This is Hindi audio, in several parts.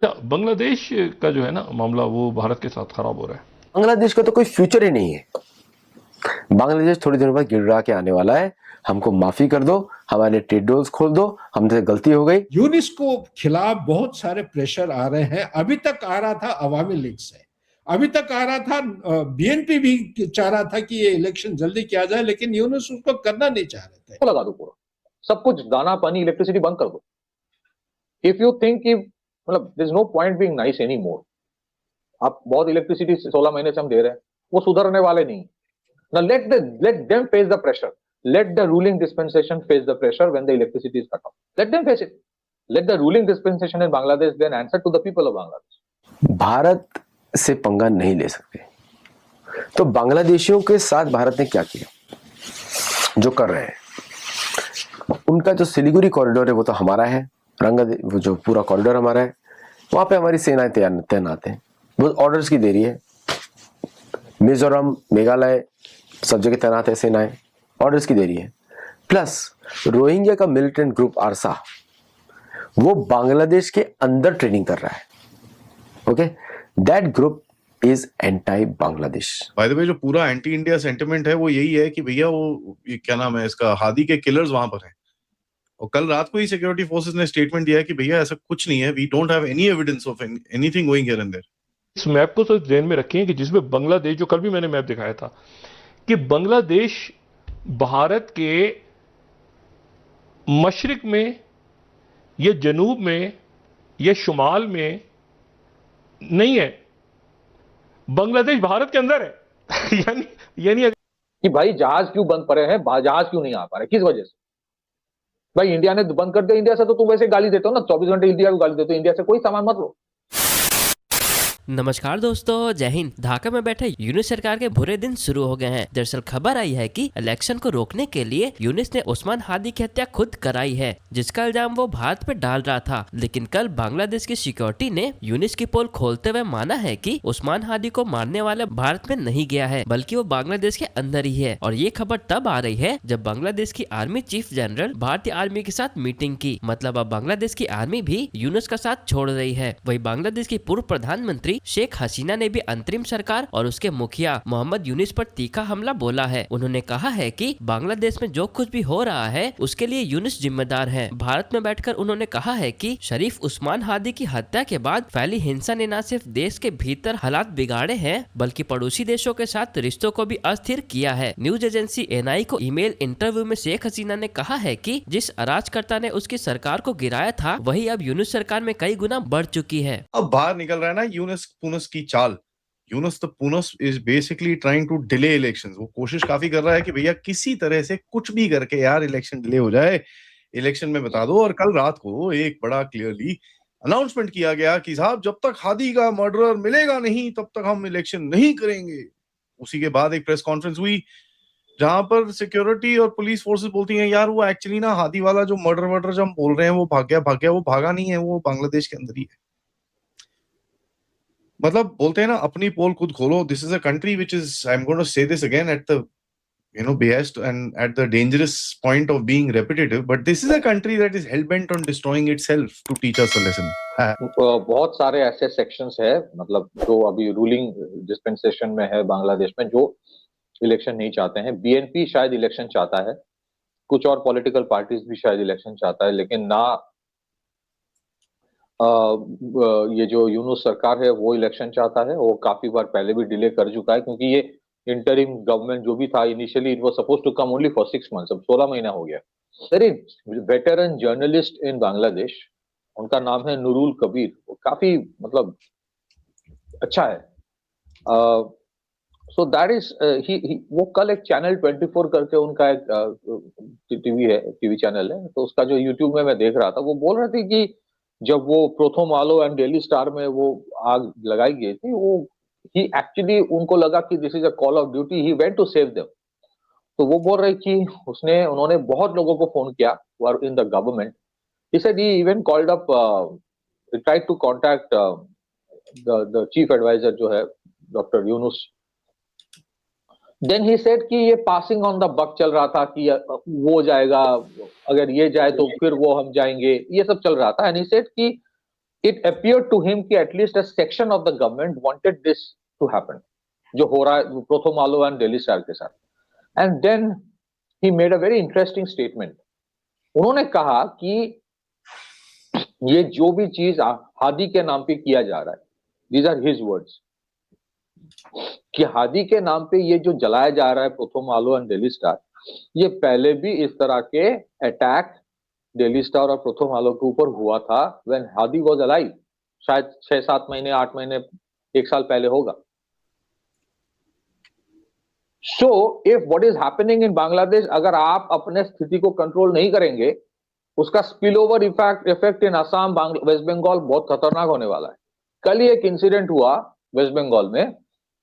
बांग्लादेश का जो है ना मामला वो भारत के साथ खराब हो रहा है। बांग्लादेश का तो कोई फ्यूचर ही नहीं है। बांग्लादेश थोड़ी देर बाद गिड़गिड़ा के आने वाला है, हमको माफी कर दो, हमारे ट्रेड डोर्स खोल दो, हमसे गलती हो गई। यूनेस्को खिलाफ बहुत सारे प्रेशर आ रहे हैं। अभी तक आ रहा था अवामी लीग से, अभी तक आ रहा था बीएनपी भी चाह रहा था कि ये इलेक्शन जल्दी किया जाए, लेकिन यूनेस्को उसको करना नहीं चाह रहे थे। लगा दो पूरा, सब कुछ, दाना पानी इलेक्ट्रिसिटी बंद कर दो। इफ यू थिंक कि मतलब there is no point being nice any more, आप बहुत इलेक्ट्रिसिटी 16 महीने से हम दे रहे हैं, वो सुधरने वाले नहीं। Now let them face the pressure. Let the ruling dispensation face the pressure when the electricity is cut off. Let them face it. Let the ruling dispensation in Bangladesh then answer to the people of Bangladesh. Bharat से पंगा नहीं ले सकते, तो बांग्लादेशियों के साथ भारत ने क्या किया जो कर रहे हैं। उनका जो सिलीगुड़ी कॉरिडोर है वो तो हमारा है, वो जो पूरा कॉरिडोर हमारा है, वहां पे हमारी सेनाएं तैनात हैं, वो ऑर्डर्स की दे रही है। मिजोरम, मेघालय, सब जगह तैनात है सेनाएं, ऑर्डर्स की दे रही है। प्लस रोहिंग्या का मिलिटेंट ग्रुप आरसा, वो बांग्लादेश के अंदर ट्रेनिंग कर रहा है। Okay, that group is anti Bangladesh. By the way, जो पूरा एंटी इंडिया सेंटिमेंट है वो यही है कि भैया वो क्या नाम है इसका, हादी के किलर्स वहां पर हैं। और कल रात को ही सिक्योरिटी फोर्सेस ने स्टेटमेंट दिया है कि भैया ऐसा कुछ नहीं है, we don't have any evidence of anything going here and there. इस मैप को तो ध्यान में रखें कि जिसमें बांग्लादेश, जो कल भी मैंने मैप दिखाया था कि बांग्लादेश भारत के मशरिक में या जनूब में या शुमाल में नहीं है, बांग्लादेश भारत के अंदर है। यानी कि भाई जहाज क्यों बंद पड़े हैं, जहाज क्यों नहीं आ पा रहे, किस वजह से? भाई इंडिया ने बंद कर दिया, इंडिया से तो तुम वैसे गाली देते हो ना, 24 घंटे इंडिया को गाली देते हो, इंडिया से कोई सामान मत लो। नमस्कार दोस्तों, जय हिंद। ढाका में बैठे यूनिस सरकार के बुरे दिन शुरू हो गए हैं। दरअसल खबर आई है कि इलेक्शन को रोकने के लिए यूनिस ने उस्मान हादी की हत्या खुद कराई है, जिसका इल्जाम वो भारत पे डाल रहा था। लेकिन कल बांग्लादेश की सिक्योरिटी ने यूनिस की पोल खोलते हुए माना है कि उस्मान हादी को मारने वाला भारत में नहीं गया है, बल्कि वो बांग्लादेश के अंदर ही है। और ये खबर तब आ रही है जब बांग्लादेश की आर्मी चीफ जनरल भारतीय आर्मी के साथ मीटिंग की। मतलब अब बांग्लादेश की आर्मी भी यूनिस का साथ छोड़ रही है। वही बांग्लादेश की पूर्व प्रधानमंत्री शेख हसीना ने भी अंतरिम सरकार और उसके मुखिया मोहम्मद यूनिस पर तीखा हमला बोला है। उन्होंने कहा है कि बांग्लादेश में जो कुछ भी हो रहा है उसके लिए यूनिस जिम्मेदार है। भारत में बैठकर उन्होंने कहा है कि शरीफ उस्मान हादी की हत्या के बाद फैली हिंसा ने न सिर्फ देश के भीतर हालात बिगाड़े हैं, बल्कि पड़ोसी देशों के साथ रिश्तों को भी अस्थिर किया है। न्यूज एजेंसी एनआई को ईमेल इंटरव्यू में शेख हसीना ने कहा है कि जिस अराजकर्ता ने उसकी सरकार को गिराया था, वही अब यूनिस सरकार में कई गुना बढ़ चुकी है। अब बाहर निकल रहा है ना यूनुस की चाल। Yunus is basically trying to delay elections. वो कोशिश काफी कर रहा है कि भैया किसी तरह से कुछ भी करके यार इलेक्शन डिले हो जाए, इलेक्शन में बता दो। और कल रात को एक बड़ा क्लियरली अनाउंसमेंट किया गया कि साहब जब तक हादी का मर्डरर मिलेगा नहीं तब तक हम इलेक्शन नहीं करेंगे। उसी के बाद एक प्रेस कॉन्फ्रेंस हुई जहां पर सिक्योरिटी और पुलिस फोर्सेस बोलती हैं यार वो एक्चुअली ना हादी वाला जो मर्डर जो हम बोल रहे हैं वो भाग गया, वो भागा नहीं है, वो बांग्लादेश के अंदर ही है। मतलब बोलते हैं ना अपनी पोल खुद खोलो। This is a country which is, I am going to say this again at the behest and at the dangerous point of being repetitive, but this is a country that is hell bent on destroying itself to teach us a lesson. बहुत सारे ऐसे सेक्शंस है, मतलब जो अभी रूलिंग डिस्पेंसेशन में है बांग्लादेश में, जो इलेक्शन नहीं चाहते हैं। बीएनपी शायद इलेक्शन चाहता है, कुछ और पॉलिटिकल पार्टीज भी शायद इलेक्शन चाहता है, लेकिन ना ये जो यूनुस सरकार है वो इलेक्शन चाहता है। वो काफी बार पहले भी डिले कर चुका है, क्योंकि ये इंटरिम गवर्नमेंट जो भी था, initially it was supposed to come only for 6 months, अब 16 महीना हो गया। Very veteran journalist in Bangladesh, उनका नाम है नूरुल कबीर। वो काफी मतलब अच्छा है। सो दैट इज वो कल एक चैनल 24 करके उनका एक टीवी चैनल है, तो उसका जो यूट्यूब में मैं देख रहा था, वो बोल रहे थे कि जब वो प्रोथो मालो एंड डेली स्टार में वो आग लगाई गई थी, वो ही एक्चुअली उनको लगा कि this is a call of duty, he went to save them. तो वो बोल रहे कि उन्होंने बहुत लोगों को फोन किया were in the government. He said he even called up, tried to contact the chief adviser जो है doctor Yunus. Then he said कि ये पासिंग ऑन द बक चल रहा था कि वो जाएगा, अगर ये जाए तो फिर वो हम जाएंगे, ये सब चल रहा था। एंड ही सेड कि it appeared to him कि at least a section of the government wanted this to happen, जो हो रहा है प्रथम आलो and Daily Star के साथ. And then he made a very interesting statement. उन्होंने कहा कि ये जो भी चीज हादी के नाम पे किया जा रहा है, these are his words, कि हादी के नाम पे ये जो जलाया जा रहा है प्रथम आलो एंड डेली स्टार, ये पहले भी इस तरह के अटैक डेली स्टार और प्रथम आलो के ऊपर हुआ था व्हेन हादी वाज अलाइव, शायद 6-7 महीने 8 महीने 1 साल पहले होगा. So if what is happening in Bangladesh, अगर आप अपने स्थिति को कंट्रोल नहीं करेंगे, उसका spill over effect in Assam, West Bengal बहुत खतरनाक होने वाला है. कल ही एक इंसिडेंट हुआ वेस्ट बंगाल में.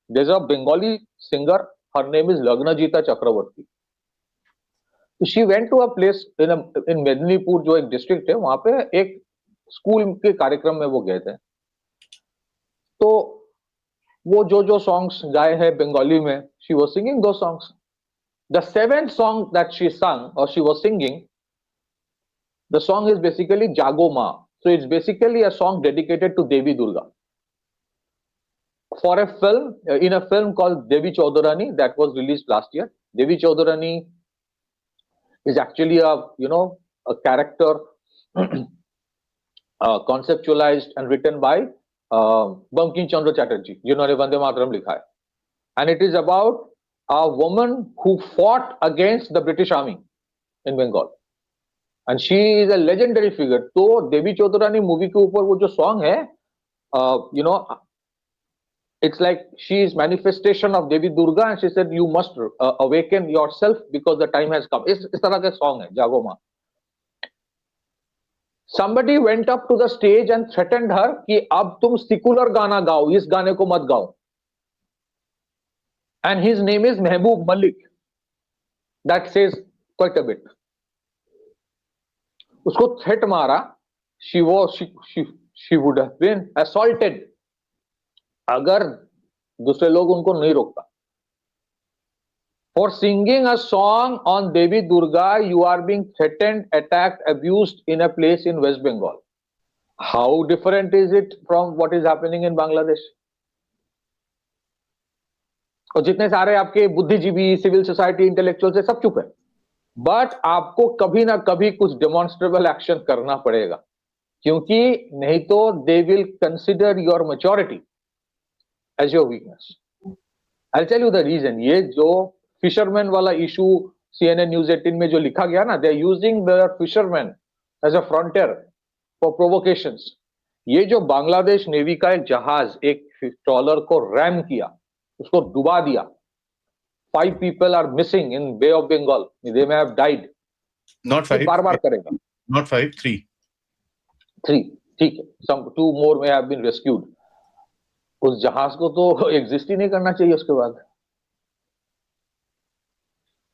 There is a Bengali singer, her name is Lagnajita Chakraborty. She went to a place in Medinipur, जो एक डिस्ट्रिक्ट है, वहां पे एक स्कूल के कार्यक्रम में वो गए थे. तो वो जो सॉन्ग्स गाए हैं बंगाली में, शी वाज सिंगिंग दो songs. The 7th song that she sang और she was singing, the song is basically Jago Ma. So it's basically a song dedicated to Devi Durga. For a film, in a film called Devi Chaudarani that was released last year. Devi Chaudarani is actually a character conceptualized and written by Bankim Chandra Chatterjee, जिन्होंने वंदे मातरम लिखा है. And it is about a woman who fought against the British Army in Bengal. And she is a legendary figure. तो देवी चौधरानी मूवी के ऊपर वो जो सॉन्ग है, it's like she is manifestation of Devi Durga, and she said you must awaken yourself because the time has come. इस तरह का सॉन्ग है जागो माँ. Somebody went up to the stage and threatened her कि अब तुम secular गाना गाओ, इस गाने को मत गाओ. And his name is Mehboob Malik. That says quite a bit. उसको थ्रेट मारा. she would have been assaulted अगर दूसरे लोग उनको नहीं रोकता. For singing a song on Devi Durga, you are being threatened, attacked, abused in a place in West Bengal. How different is it from what is happening in Bangladesh? और जितने सारे आपके बुद्धिजीवी, सिविल सोसाइटी, इंटेलेक्चुअल से सब चुप है. बट आपको कभी ना कभी कुछ डेमोन्स्ट्रेबल एक्शन करना पड़ेगा, क्योंकि नहीं तो they will consider your maturity as your weakness. I tell you the reason. ये जो फिशरमैन वाला इशू CNN News 18 में जो लिखा गया ना, they are using the fisherman as a frontier for provocations. ये जो बांग्लादेश नेवी का एक जहाज एक ट्रॉलर को रैम किया, उसको डुबा दिया. 5 people are missing in Bay of Bengal. They may have died. Not 5. बार-बार करेगा. Not 5, 3. 3. ठीक है. Some 2 more may have been rescued. उस जहाज को तो एग्जिस्ट ही नहीं करना चाहिए उसके बाद.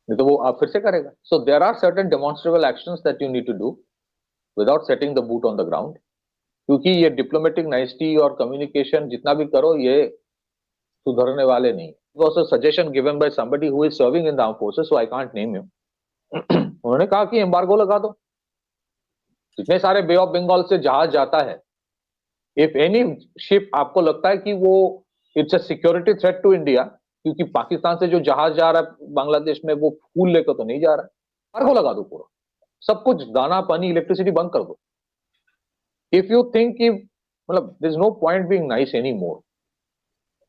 नहीं तो वो आप फिर से करेगा. So there are certain demonstrable actions that you need to do without setting the boot on the ground. क्योंकि ये डिप्लोमेटिक नाइसिटी और कम्युनिकेशन जितना भी करो, ये सुधरने वाले नहीं. It was a suggestion given by somebody who is serving in the armed forces, so I can't name him. उन्होंने कहा कि एम्बार्गो लगा दो. जितने सारे बे ऑफ बंगाल से जहाज जाता है, इफ एनी शिप आपको लगता है कि वो it's a security threat to India, क्योंकि पाकिस्तान से जो जहाज जा रहा है बांग्लादेश में, वो फूल लेकर तो नहीं जा रहा है, एम्बार्गो लगा दो पूरा. सब कुछ, दाना पानी, इलेक्ट्रिसिटी बंद कर दो. इफ यू थिंक कि मतलब there is no point being nice any more.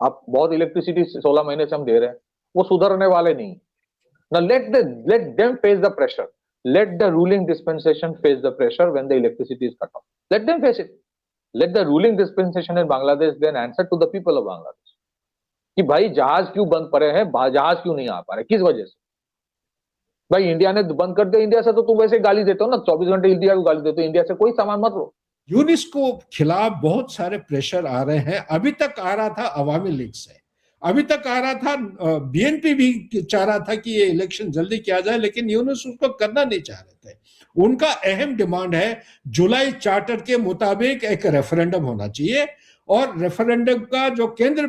आप बहुत इलेक्ट्रिसिटी 16 महीने से हम दे रहे हैं, वो सुधरने वाले नहीं. Now let them face the pressure. Let the ruling dispensation face the pressure when the electricity is cut off. Let them face it. Let the ruling dispensation in Bangladesh then answer to the people of Bangladesh. कि भाई जहाज क्यों बंद पड़े हैं, जहाज क्यों नहीं आ पा रहे, किस वजह से? भाई इंडिया ने बंद कर दिया. इंडिया से तो तुम वैसे गाली देते हो ना, 24 घंटे इंडिया को गाली देते हो. इंडिया से कोई सामान मत लो. यूनिस को खिलाफ बहुत सारे प्रेशर आ रहे हैं. अभी तक आ रहा था अवामी लीग से, अभी तक आ रहा था BNP भी चाह रहा था कि ये इलेक्शन जल्दी किया जाए, लेकिन यूनिस उसको करना नहीं चाह रहे थे. उनका अहम डिमांड है जुलाई चार्टर के मुताबिक एक रेफरेंडम होना चाहिए, और रेफरेंडम का जो केंद्र